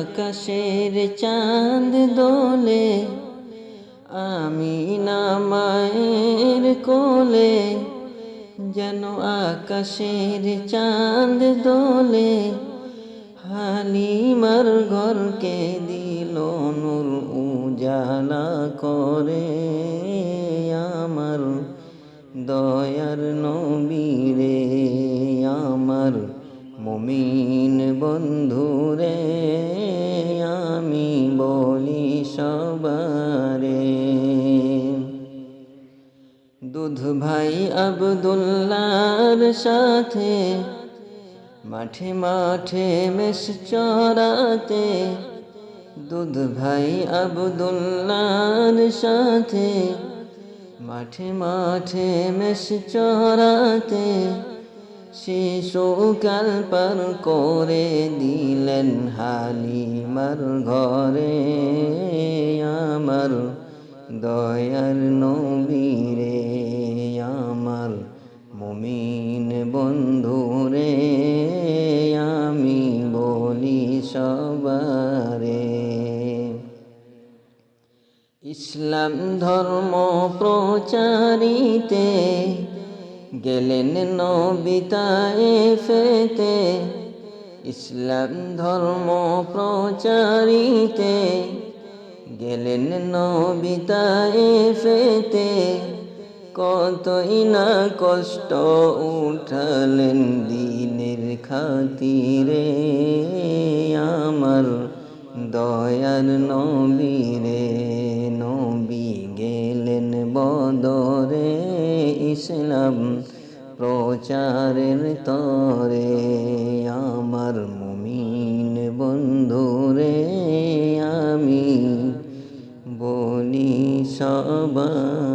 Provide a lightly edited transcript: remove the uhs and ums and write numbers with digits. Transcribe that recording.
আকাশের চাঁদ দোলে, আমিনা মায়ের কোলে। যেন আকাশের চাঁদ দোলে, হালিমার ঘরকে দিল নূর উজালা করে। আমার দয়ার নবী রে, আমার মুমিন বন্ধুরে, আমি বলি সবারে। দুধ ভাই আব্দুল্লাহর সাথে মাঠে মাঠে মেষ চরাতে। দুধ ভাই আব্দুল্লাহর সাথে মাঠে মাঠে মেষ চরাতে। শিশুকাল পার করে দিলেন হালিমার ঘরে। আমার দয়ার নবী রে, আমার মুমিন বন্ধুরে, আমি বলি সবারে। ইসলাম ধর্ম প্রচারিতে গেলেন নবী তায়েফেতে। ইসলাম ধর্ম প্রচারিতে গেলেন নবী তায়েফেতে। কতই না কষ্ট উঠালেন দ্বীনের খাতিরে। আমার দয়ার নবী রে, নবী গেলেন বদরে। ইসলাম প্রচারের তরে, আমার মুমিন বন্ধুরে, আমি বলি সবারে।